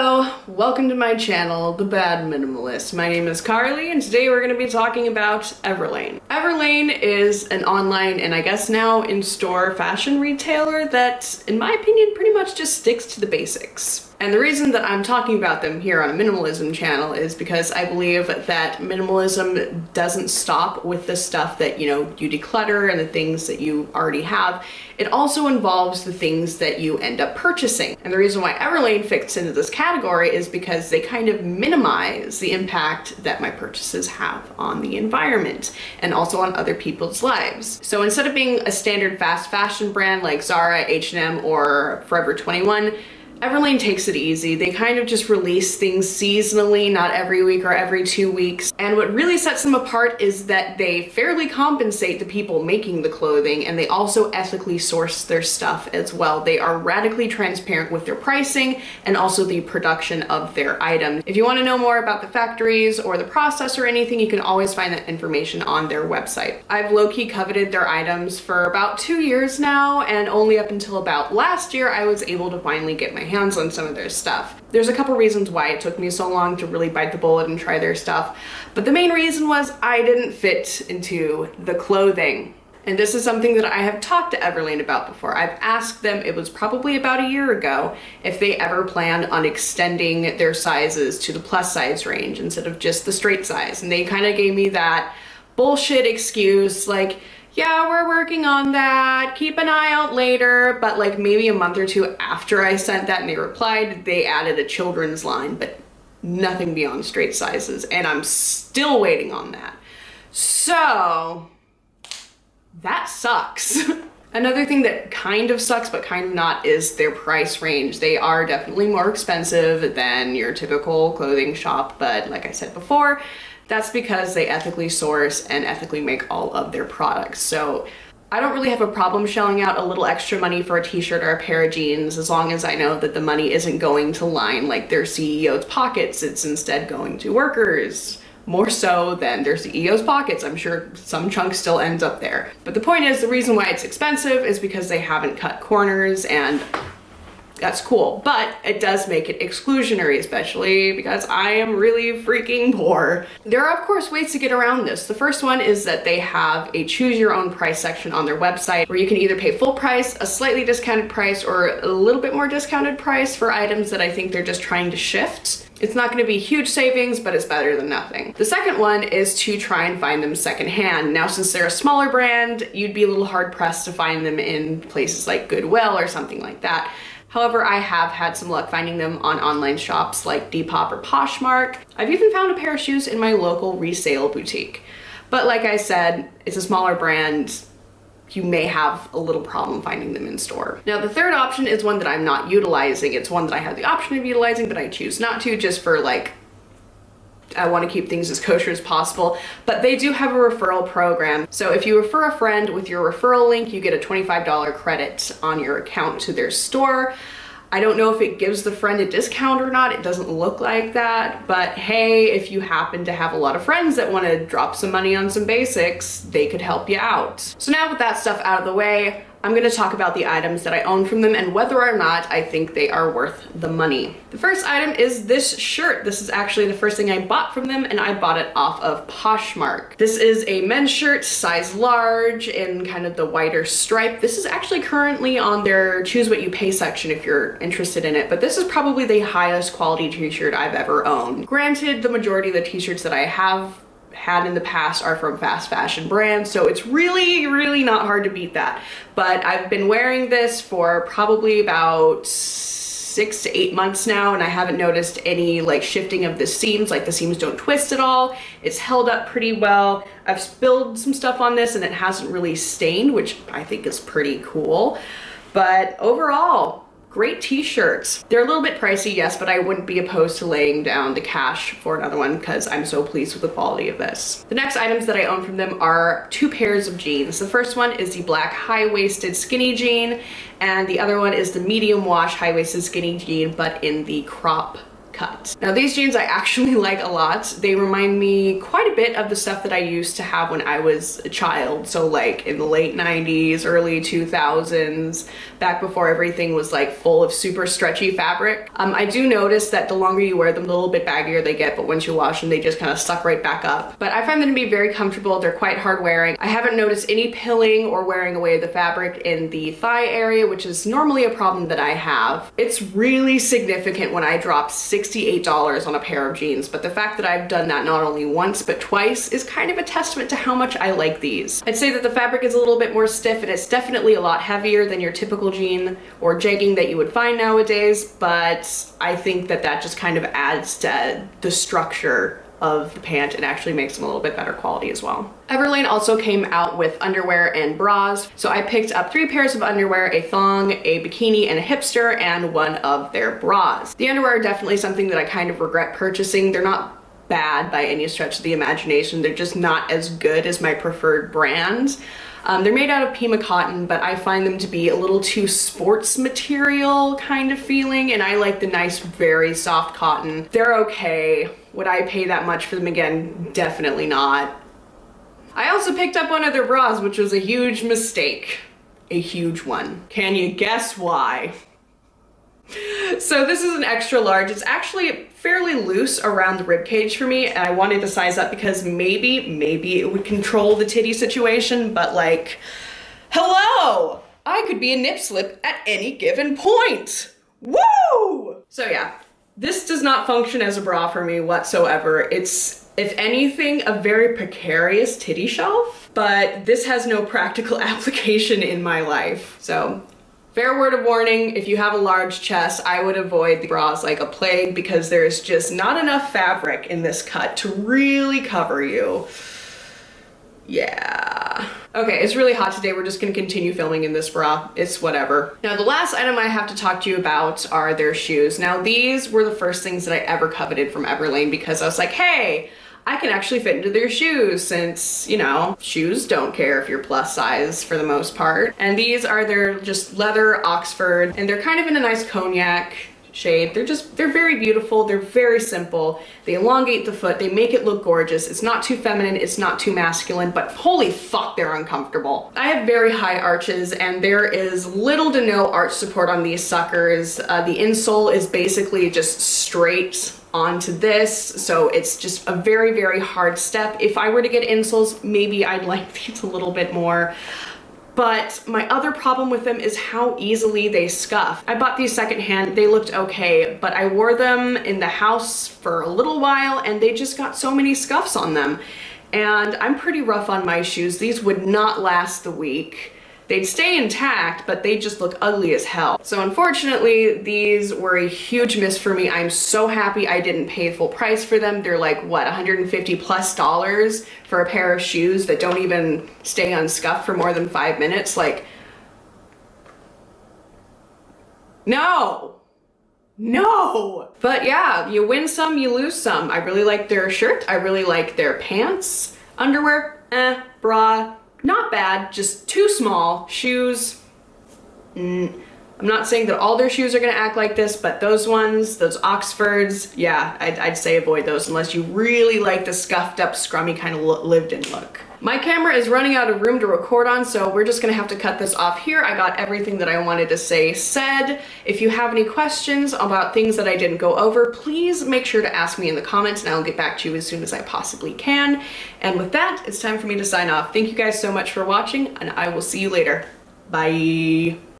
Hello, welcome to my channel, The Bad Minimalist. My name is Carly and today we're going to be talking about Everlane. Everlane is an online and I guess now in-store fashion retailer that, in my opinion, pretty much just sticks to the basics. And the reason that I'm talking about them here on a minimalism channel is because I believe that minimalism doesn't stop with the stuff that, you declutter and the things that you already have. It also involves the things that you end up purchasing. And the reason why Everlane fits into this category is because they kind of minimize the impact that my purchases have on the environment and also on other people's lives. So instead of being a standard fast fashion brand like Zara, H&M, or Forever 21, Everlane takes it easy. They kind of just release things seasonally, not every week or every 2 weeks. And what really sets them apart is that they fairly compensate the people making the clothing, and they also ethically source their stuff as well. They are radically transparent with their pricing and also the production of their items. If you want to know more about the factories or the process or anything, you can always find that information on their website. I've low-key coveted their items for about 2 years now, and only up until about last year I was able to finally get my hands on some of their stuff. There's a couple reasons why it took me so long to really bite the bullet and try their stuff, but the main reason was I didn't fit into the clothing. And this is something that I have talked to Everlane about before. I've asked them, it was probably about a year ago, if they ever planned on extending their sizes to the plus size range instead of just the straight size. And they kind of gave me that bullshit excuse like, yeah, we're working on that, keep an eye out later. But like maybe a month or two after I sent that and they replied, they added a children's line, but nothing beyond straight sizes. And I'm still waiting on that. So that sucks. Another thing that kind of sucks, but kind of not, is their price range. They are definitely more expensive than your typical clothing shop, but like I said before, that's because they ethically source and ethically make all of their products. So I don't really have a problem shelling out a little extra money for a t-shirt or a pair of jeans as long as I know that the money isn't going to line like their CEO's pockets. It's instead going to workers, more so than their CEO's pockets. I'm sure some chunk still ends up there. But the point is, the reason why it's expensive is because they haven't cut corners, and that's cool, but it does make it exclusionary, especially because I am really freaking poor. There are, of course, ways to get around this. The first one is that they have a choose your own price section on their website where you can either pay full price, a slightly discounted price, or a little bit more discounted price for items that I think they're just trying to shift. It's not going to be huge savings, but it's better than nothing. The second one is to try and find them secondhand. Now, since they're a smaller brand, you'd be a little hard pressed to find them in places like Goodwill or something like that. However, I have had some luck finding them on online shops like Depop or Poshmark. I've even found a pair of shoes in my local resale boutique. But like I said, it's a smaller brand. You may have a little problem finding them in store. Now, the third option is one that I'm not utilizing. It's one that I have the option of utilizing, but I choose not to, just for like, I want to keep things as kosher as possible, but they do have a referral program. So if you refer a friend with your referral link, you get a $25 credit on your account to their store. I don't know if it gives the friend a discount or not. It doesn't look like that, but hey, if you happen to have a lot of friends that want to drop some money on some basics, they could help you out. So now with that stuff out of the way, I'm going to talk about the items that I own from them and whether or not I think they are worth the money. The first item is this shirt. This is actually the first thing I bought from them, and I bought it off of Poshmark. This is a men's shirt, size large, in kind of the whiter stripe. This is actually currently on their choose what you pay section if you're interested in it, but this is probably the highest quality t-shirt I've ever owned. Granted, the majority of the t-shirts that I have had in the past are from fast fashion brands, so it's really not hard to beat that. But I've been wearing this for probably about 6 to 8 months now, and I haven't noticed any like shifting of the seams. Like the seams don't twist at all. It's held up pretty well. I've spilled some stuff on this and it hasn't really stained, which I think is pretty cool. But overall, great t-shirts. They're a little bit pricey, yes, but I wouldn't be opposed to laying down the cash for another one because I'm so pleased with the quality of this. The next items that I own from them are 2 pairs of jeans. The first one is the black high-waisted skinny jean, and the other one is the medium wash high-waisted skinny jean, but in the crop cut. Now these jeans I actually like a lot. They remind me quite a bit of the stuff that I used to have when I was a child. So like in the late 90s, early 2000s, back before everything was like full of super stretchy fabric. I do notice that the longer you wear them, the little bit baggier they get, but once you wash them, they just kind of suck right back up. But I find them to be very comfortable. They're quite hard wearing. I haven't noticed any pilling or wearing away the fabric in the thigh area, which is normally a problem that I have. It's really significant when I drop $68 on a pair of jeans, but the fact that I've done that not only once but twice is kind of a testament to how much I like these. I'd say that the fabric is a little bit more stiff and it's definitely a lot heavier than your typical jean or jegging that you would find nowadays, but I think that that just kind of adds to the structure of the pant and actually makes them a little bit better quality as well. Everlane also came out with underwear and bras. So I picked up 3 pairs of underwear, a thong, a bikini, and a hipster, and one of their bras. The underwear are definitely something that I kind of regret purchasing. They're not bad by any stretch of the imagination. They're just not as good as my preferred brands. They're made out of Pima cotton, but I find them to be a little too sports material kind of feeling, and I like the nice, very soft cotton. They're okay. Would I pay that much for them again? Definitely not. I also picked up one of their bras, which was a huge mistake. A huge one. Can you guess why? So this is an extra large. It's actually fairly loose around the rib cage for me, and I wanted to size up because maybe it would control the titty situation, but like, hello! I could be a nip slip at any given point. Woo! So yeah, this does not function as a bra for me whatsoever. It's, if anything, a very precarious titty shelf, but this has no practical application in my life. So fair word of warning, if you have a large chest, I would avoid the bras like a plague because there's just not enough fabric in this cut to really cover you. Yeah. Okay, it's really hot today. We're just gonna continue filming in this bra. It's whatever. Now, the last item I have to talk to you about are their shoes. Now, these were the first things that I ever coveted from Everlane because I was like, hey, I can actually fit into their shoes since, you know, shoes don't care if you're plus size for the most part. And these are their just leather Oxford, and they're kind of in a nice cognac shade. They're very beautiful. They're very simple. They elongate the foot. They make it look gorgeous. It's not too feminine. It's not too masculine, but holy fuck, they're uncomfortable. I have very high arches and there is little to no arch support on these suckers. The insole is basically just straight onto this, so it's just a very, very hard step. If I were to get insoles, maybe I'd like these a little bit more. But my other problem with them is how easily they scuff. I bought these secondhand, they looked okay, but I wore them in the house for a little while and they just got so many scuffs on them. And I'm pretty rough on my shoes. These would not last the week. They'd stay intact, but they just look ugly as hell. So unfortunately, these were a huge miss for me. I'm so happy I didn't pay full price for them. They're like, what, $150+ for a pair of shoes that don't even stay unscuffed for more than 5 minutes? Like, no. No. But yeah, you win some, you lose some. I really like their shirt. I really like their pants. Underwear, bra, not bad, just too small. Shoes, I'm not saying that all their shoes are gonna act like this, but those ones, those Oxfords, yeah, I'd say avoid those unless you really like the scuffed up, scrummy kind of lived-in look. My camera is running out of room to record on, so we're just gonna have to cut this off here. I got everything that I wanted to say said. If you have any questions about things that I didn't go over, please make sure to ask me in the comments and I'll get back to you as soon as I possibly can. And with that, it's time for me to sign off. Thank you guys so much for watching and I will see you later. Bye.